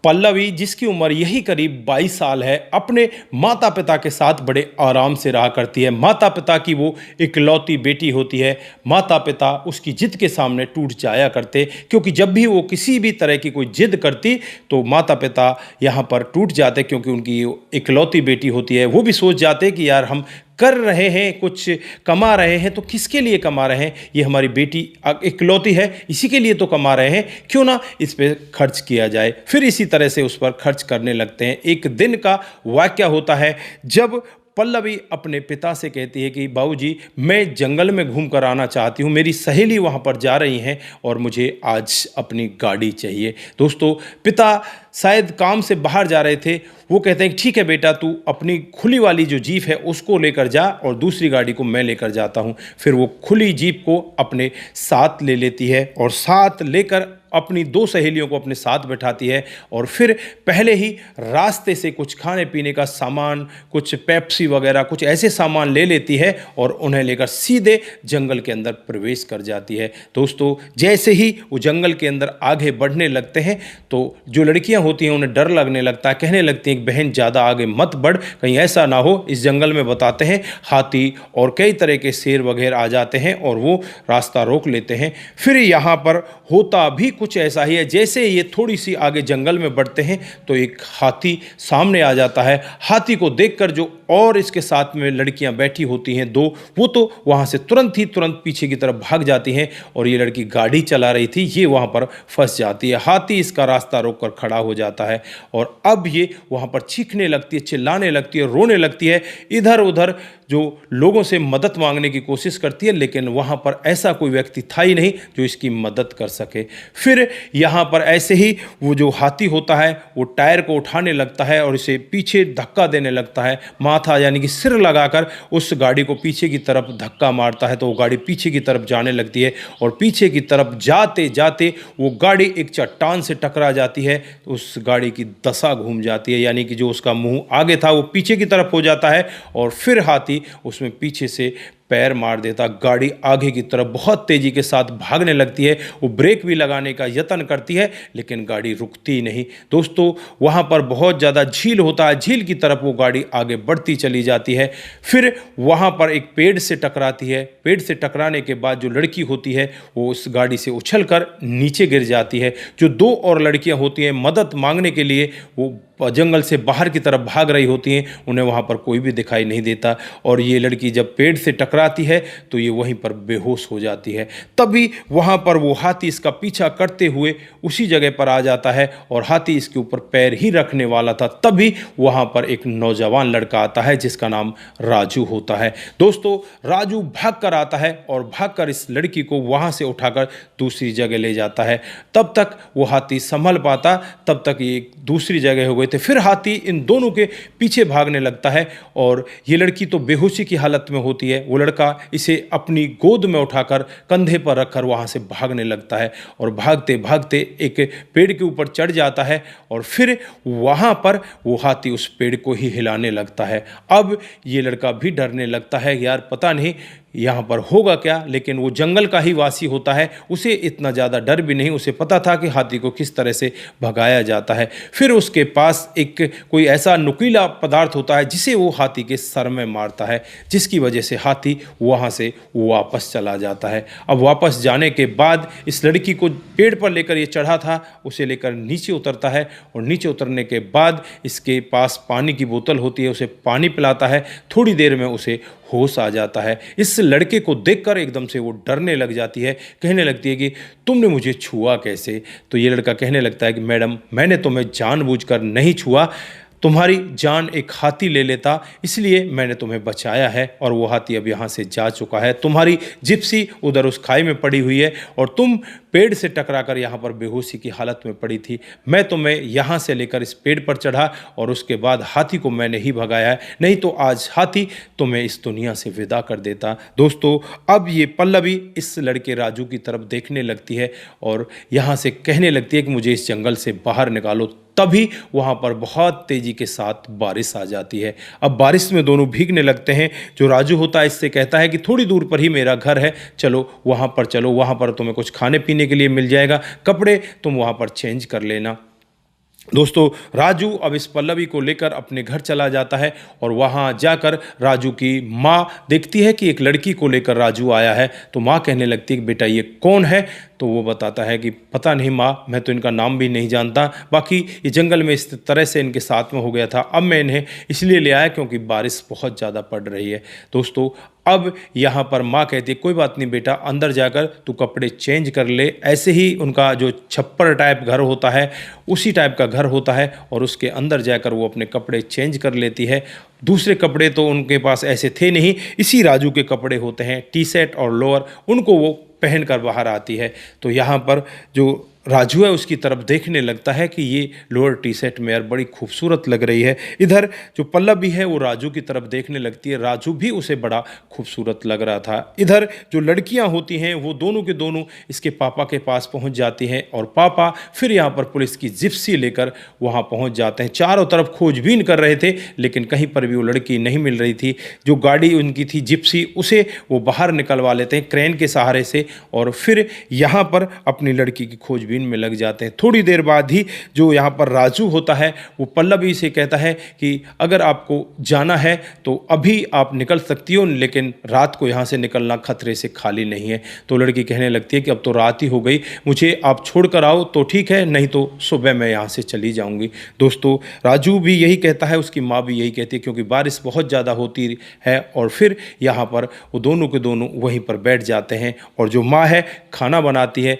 पल्लवी, जिसकी उम्र यही करीब 22 साल है, अपने माता पिता के साथ बड़े आराम से रहा करती है। माता पिता की वो इकलौती बेटी होती है। माता पिता उसकी जिद के सामने टूट जाया करते, क्योंकि जब भी वो किसी भी तरह की कोई जिद करती तो माता पिता यहाँ पर टूट जाते, क्योंकि उनकी इकलौती बेटी होती है। वो भी सोच जाते कि यार हम कर रहे हैं, कुछ कमा रहे हैं, तो किसके लिए कमा रहे हैं? ये हमारी बेटी इकलौती है, इसी के लिए तो कमा रहे हैं, क्यों ना इस पे खर्च किया जाए। फिर इसी तरह से उस पर खर्च करने लगते हैं। एक दिन का वाक़या होता है जब पल्लवी अपने पिता से कहती है कि बाबूजी, मैं जंगल में घूम कर आना चाहती हूँ, मेरी सहेली वहाँ पर जा रही हैं और मुझे आज अपनी गाड़ी चाहिए। दोस्तों, पिता शायद काम से बाहर जा रहे थे। वो कहते हैं ठीक है बेटा, तू अपनी खुली वाली जो जीप है उसको लेकर जा और दूसरी गाड़ी को मैं लेकर जाता हूँ। फिर वो खुली जीप को अपने साथ ले लेती है और साथ लेकर अपनी दो सहेलियों को अपने साथ बैठाती है और फिर पहले ही रास्ते से कुछ खाने पीने का सामान, कुछ पेप्सी वगैरह, कुछ ऐसे सामान ले लेती है और उन्हें लेकर सीधे जंगल के अंदर प्रवेश कर जाती है। दोस्तों, जैसे ही वो जंगल के अंदर आगे बढ़ने लगते हैं तो जो लड़कियां होती हैं उन्हें डर लगने लगता है। कहने लगती हैं कि बहन, ज़्यादा आगे मत बढ़, कहीं ऐसा ना हो। इस जंगल में बताते हैं हाथी और कई तरह के शेर वगैरह आ जाते हैं और वो रास्ता रोक लेते हैं। फिर यहाँ पर होता भी कुछ ऐसा ही है। जैसे ये थोड़ी सी आगे जंगल में बढ़ते हैं तो एक हाथी सामने आ जाता है। हाथी को देखकर जो और इसके साथ में लड़कियां बैठी होती हैं दो, वो तो वहाँ से तुरंत पीछे की तरफ भाग जाती हैं और ये लड़की गाड़ी चला रही थी, ये वहाँ पर फंस जाती है। हाथी इसका रास्ता रोककर खड़ा हो जाता है और अब ये वहाँ पर चीखने लगती है, चिल्लाने लगती है, रोने लगती है। इधर उधर जो लोगों से मदद मांगने की कोशिश करती है, लेकिन वहाँ पर ऐसा कोई व्यक्ति था ही नहीं जो इसकी मदद कर सके। फिर यहाँ पर ऐसे ही वो जो हाथी होता है वो टायर को उठाने लगता है और इसे पीछे धक्का देने लगता है। माथा यानी कि सिर लगाकर उस गाड़ी को पीछे की तरफ धक्का मारता है तो वो गाड़ी पीछे की तरफ जाने लगती है और पीछे की तरफ जाते जाते वो गाड़ी एक चट्टान से टकरा जाती है। तो उस गाड़ी की दशा घूम जाती है, यानी कि जो उसका मुंह आगे था वो पीछे की तरफ हो जाता है और फिर हाथी उसमें पीछे से पैर मार देता। गाड़ी आगे की तरफ बहुत तेजी के साथ भागने लगती है। वो ब्रेक भी लगाने का यत्न करती है लेकिन गाड़ी रुकती नहीं। दोस्तों, वहाँ पर बहुत ज़्यादा झील होता है, झील की तरफ वो गाड़ी आगे बढ़ती चली जाती है। फिर वहाँ पर एक पेड़ से टकराती है। पेड़ से टकराने के बाद जो लड़की होती है वो उस गाड़ी से उछलकर नीचे गिर जाती है। जो दो और लड़कियाँ होती हैं मदद मांगने के लिए वो जंगल से बाहर की तरफ भाग रही होती हैं, उन्हें वहाँ पर कोई भी दिखाई नहीं देता और ये लड़की जब पेड़ से टकराती है तो ये वहीं पर बेहोश हो जाती है। तभी वहाँ पर वो हाथी इसका पीछा करते हुए उसी जगह पर आ जाता है और हाथी इसके ऊपर पैर ही रखने वाला था। तभी वहाँ पर एक नौजवान लड़का आता है जिसका नाम राजू होता है। दोस्तों, राजू भाग कर आता है और भागकर इस लड़की को वहाँ से उठाकर दूसरी जगह ले जाता है। तब तक वो हाथी संभल पाता, तब तक ये दूसरी जगह हो गई थे। फिर हाथी इन दोनों के पीछे भागने लगता है और ये लड़की तो बेहोशी की हालत में होती है। वो लड़का इसे अपनी गोद में उठाकर कंधे पर रखकर वहाँ से भागने लगता है और भागते भागते एक पेड़ के ऊपर चढ़ जाता है और फिर वहाँ पर वो हाथी उस पेड़ को ही हिलाने लगता है। अब ये लड़का भी डरने लगता है, यार पता नहीं यहाँ पर होगा क्या, लेकिन वो जंगल का ही वासी होता है, उसे इतना ज़्यादा डर भी नहीं। उसे पता था कि हाथी को किस तरह से भगाया जाता है। फिर उसके पास एक कोई ऐसा नुकीला पदार्थ होता है जिसे वो हाथी के सर में मारता है, जिसकी वजह से हाथी वहाँ से वापस चला जाता है। अब वापस जाने के बाद इस लड़की को पेड़ पर लेकर ये चढ़ा था, उसे लेकर नीचे उतरता है और नीचे उतरने के बाद इसके पास पानी की बोतल होती है, उसे पानी पिलाता है। थोड़ी देर में उसे होश आ जाता है। इस लड़के को देखकर एकदम से वो डरने लग जाती है, कहने लगती है कि तुमने मुझे छुआ कैसे? तो ये लड़का कहने लगता है कि मैडम, मैंने तुम्हें जानबूझकर नहीं छुआ, तुम्हारी जान एक हाथी ले लेता, इसलिए मैंने तुम्हें बचाया है और वो हाथी अब यहाँ से जा चुका है। तुम्हारी जिप्सी उधर उस खाई में पड़ी हुई है और तुम पेड़ से टकराकर यहाँ पर बेहोशी की हालत में पड़ी थी। मैं तुम्हें यहाँ से लेकर इस पेड़ पर चढ़ा और उसके बाद हाथी को मैंने ही भगाया है, नहीं तो आज हाथी तुम्हें इस दुनिया से विदा कर देता। दोस्तों, अब ये पल्लवी इस लड़के राजू की तरफ देखने लगती है और यहाँ से कहने लगती है कि मुझे इस जंगल से बाहर निकालो। तभी वहाँ पर बहुत तेज़ी के साथ बारिश आ जाती है। अब बारिश में दोनों भीगने लगते हैं। जो राजू होता है इससे कहता है कि थोड़ी दूर पर ही मेरा घर है, चलो वहाँ पर चलो, वहाँ पर तुम्हें कुछ खाने पीने के लिए मिल जाएगा, कपड़े तुम वहाँ पर चेंज कर लेना। दोस्तों राजू अब इस पल्लवी को लेकर अपने घर चला जाता है और वहाँ जाकर राजू की माँ देखती है कि एक लड़की को लेकर राजू आया है। तो माँ कहने लगती है कि बेटा ये कौन है। तो वो बताता है कि पता नहीं माँ, मैं तो इनका नाम भी नहीं जानता, बाकी ये जंगल में इस तरह से इनके साथ में हो गया था। अब मैं इन्हें इसलिए ले आया क्योंकि बारिश बहुत ज़्यादा पड़ रही है। दोस्तों अब यहाँ पर माँ कहती है कोई बात नहीं बेटा, अंदर जाकर तू कपड़े चेंज कर ले। ऐसे ही उनका जो छप्पर टाइप घर होता है उसी टाइप का घर होता है और उसके अंदर जाकर वो अपने कपड़े चेंज कर लेती है। दूसरे कपड़े तो उनके पास ऐसे थे नहीं, इसी राजू के कपड़े होते हैं, टी शर्ट और लोअर, उनको वो पहनकर बाहर आती है। तो यहाँ पर जो राजू है उसकी तरफ देखने लगता है कि ये लोअर टी शर्ट में यार बड़ी खूबसूरत लग रही है। इधर जो पल्लवी है वो राजू की तरफ देखने लगती है, राजू भी उसे बड़ा खूबसूरत लग रहा था। इधर जो लड़कियां होती हैं वो दोनों के दोनों इसके पापा के पास पहुंच जाती हैं और पापा फिर यहाँ पर पुलिस की जिप्सी लेकर वहाँ पहुँच जाते हैं। चारों तरफ खोजबीन कर रहे थे लेकिन कहीं पर भी वो लड़की नहीं मिल रही थी। जो गाड़ी उनकी थी जिप्सी, उसे वो बाहर निकलवा लेते हैं क्रेन के सहारे से और फिर यहाँ पर अपनी लड़की की खोजबीन में लग जाते हैं। थोड़ी देर बाद ही जो यहाँ पर राजू होता है वो पल्लवी से कहता है कि अगर आपको जाना है तो अभी आप निकल सकती हो, लेकिन रात को यहाँ से निकलना खतरे से खाली नहीं है। तो लड़की कहने लगती है कि अब तो रात ही हो गई, मुझे आप छोड़ कर आओ तो ठीक है, नहीं तो सुबह मैं यहाँ से चली जाऊँगी। दोस्तों राजू भी यही कहता है, उसकी माँ भी यही कहती है, क्योंकि बारिश बहुत ज़्यादा होती है। और फिर यहाँ पर वो दोनों के दोनों वहीं पर बैठ जाते हैं और जो माँ है खाना बनाती है।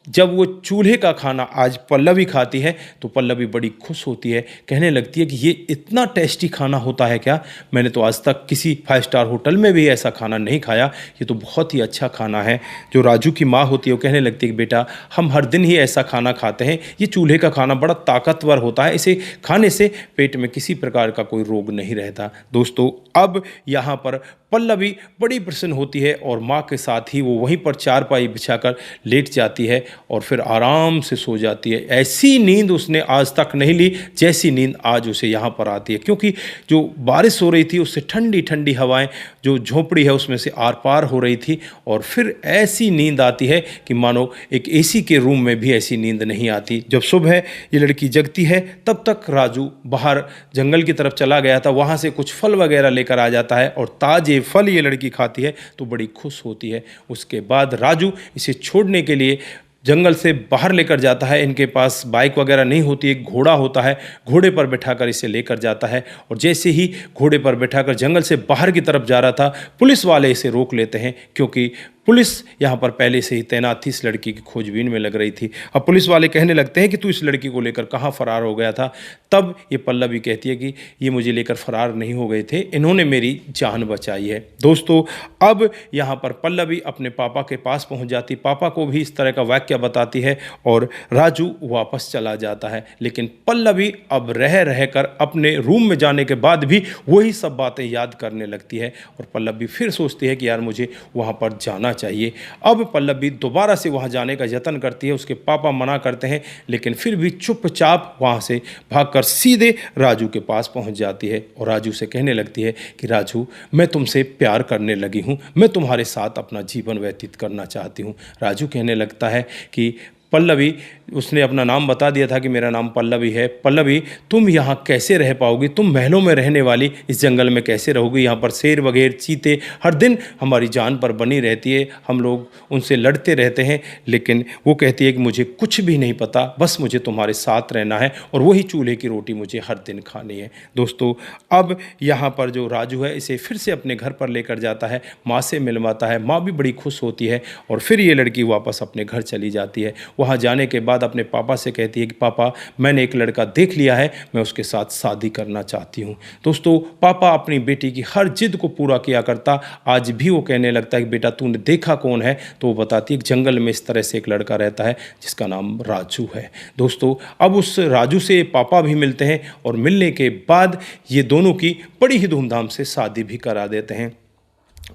जब वो चूल्हे का खाना आज पल्लवी खाती है तो पल्लवी बड़ी खुश होती है, कहने लगती है कि ये इतना टेस्टी खाना होता है क्या, मैंने तो आज तक किसी 5 स्टार होटल में भी ऐसा खाना नहीं खाया, ये तो बहुत ही अच्छा खाना है। जो राजू की माँ होती है वो कहने लगती है कि बेटा हम हर दिन ही ऐसा खाना खाते हैं, ये चूल्हे का खाना बड़ा ताकतवर होता है, इसे खाने से पेट में किसी प्रकार का कोई रोग नहीं रहता। दोस्तों अब यहाँ पर पल्लवी बड़ी प्रसन्न होती है और माँ के साथ ही वो वहीं पर चारपाई बिछाकर लेट जाती है और फिर आराम से सो जाती है। ऐसी नींद उसने आज तक नहीं ली जैसी नींद आज उसे यहाँ पर आती है, क्योंकि जो बारिश हो रही थी उससे ठंडी ठंडी हवाएं जो झोंपड़ी है उसमें से आर पार हो रही थी और फिर ऐसी नींद आती है कि मानो एक एसी के रूम में भी ऐसी नींद नहीं आती। जब सुबह ये लड़की जगती है तब तक राजू बाहर जंगल की तरफ चला गया था, वहाँ से कुछ फल वगैरह लेकर आ जाता है और ताजे फल ये लड़की खाती है तो बड़ी खुश होती है। उसके बाद राजू इसे छोड़ने के लिए जंगल से बाहर लेकर जाता है। इनके पास बाइक वगैरह नहीं होती, एक घोड़ा होता है, घोड़े पर बैठाकर इसे लेकर जाता है और जैसे ही घोड़े पर बैठाकर जंगल से बाहर की तरफ जा रहा था पुलिस वाले इसे रोक लेते हैं, क्योंकि पुलिस यहाँ पर पहले से ही तैनात थी, इस लड़की की खोजबीन में लग रही थी। अब पुलिस वाले कहने लगते हैं कि तू इस लड़की को लेकर कहाँ फरार हो गया था। तब ये पल्लवी कहती है कि ये मुझे लेकर फरार नहीं हो गए थे, इन्होंने मेरी जान बचाई है। दोस्तों अब यहाँ पर पल्लवी अपने पापा के पास पहुँच जाती, पापा को भी इस तरह का वाक्य बताती है और राजू वापस चला जाता है। लेकिन पल्लवी अब रह रहकर अपने रूम में जाने के बाद भी वही सब बातें याद करने लगती है और पल्लवी फिर सोचती है कि यार मुझे वहाँ पर जाना चाहिए। अब पल्लवी दोबारा से वहां जाने का यत्न करती है, उसके पापा मना करते हैं लेकिन फिर भी चुपचाप वहां से भागकर सीधे राजू के पास पहुंच जाती है और राजू से कहने लगती है कि राजू मैं तुमसे प्यार करने लगी हूं, मैं तुम्हारे साथ अपना जीवन व्यतीत करना चाहती हूं। राजू कहने लगता है कि पल्लवी, उसने अपना नाम बता दिया था कि मेरा नाम पल्लवी है, पल्लवी तुम यहाँ कैसे रह पाओगी, तुम महलों में रहने वाली इस जंगल में कैसे रहोगी, यहाँ पर शेर वगैरह चीते हर दिन हमारी जान पर बनी रहती है, हम लोग उनसे लड़ते रहते हैं। लेकिन वो कहती है कि मुझे कुछ भी नहीं पता, बस मुझे तुम्हारे साथ रहना है और वही चूल्हे की रोटी मुझे हर दिन खानी है। दोस्तों अब यहाँ पर जो राजू है इसे फिर से अपने घर पर लेकर जाता है, माँ से मिलवाता है, माँ भी बड़ी खुश होती है और फिर ये लड़की वापस अपने घर चली जाती है। वहाँ जाने के बाद अपने पापा से कहती है कि पापा मैंने एक लड़का देख लिया है, मैं उसके साथ शादी करना चाहती हूँ। दोस्तों पापा अपनी बेटी की हर जिद को पूरा किया करता, आज भी वो कहने लगता है कि बेटा तूने देखा कौन है, तो वो बताती है कि जंगल में इस तरह से एक लड़का रहता है जिसका नाम राजू है। दोस्तों अब उस राजू से पापा भी मिलते हैं और मिलने के बाद ये दोनों की बड़ी ही धूमधाम से शादी भी करा देते हैं।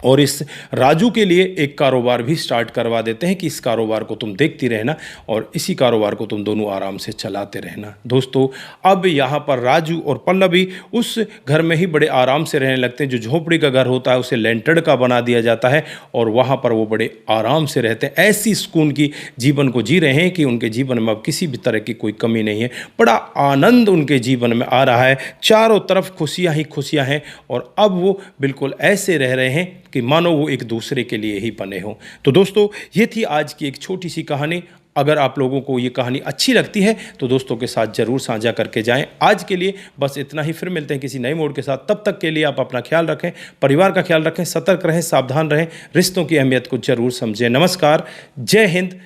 और इस राजू के लिए एक कारोबार भी स्टार्ट करवा देते हैं कि इस कारोबार को तुम देखती रहना और इसी कारोबार को तुम दोनों आराम से चलाते रहना। दोस्तों, अब यहाँ पर राजू और पल्लवी उस घर में ही बड़े आराम से रहने लगते हैं। जो झोपड़ी का घर होता है उसे लेंटर का बना दिया जाता है और वहाँ पर वो बड़े आराम से रहते हैं। ऐसी सुकून की जीवन को जी रहे हैं कि उनके जीवन में अब किसी भी तरह की कोई कमी नहीं है। बड़ा आनंद उनके जीवन में आ रहा है, चारों तरफ खुशियाँ ही खुशियाँ हैं और अब वो बिल्कुल ऐसे रह रहे हैं कि मानो वो एक दूसरे के लिए ही बने हों। तो दोस्तों, ये थी आज की एक छोटी सी कहानी। अगर आप लोगों को ये कहानी अच्छी लगती है तो दोस्तों के साथ ज़रूर साझा करके जाएं। आज के लिए बस इतना ही, फिर मिलते हैं किसी नए मोड़ के साथ। तब तक के लिए आप अपना ख्याल रखें, परिवार का ख्याल रखें, सतर्क रहें, सावधान रहें, रिश्तों की अहमियत को ज़रूर समझें। नमस्कार, जय हिंद,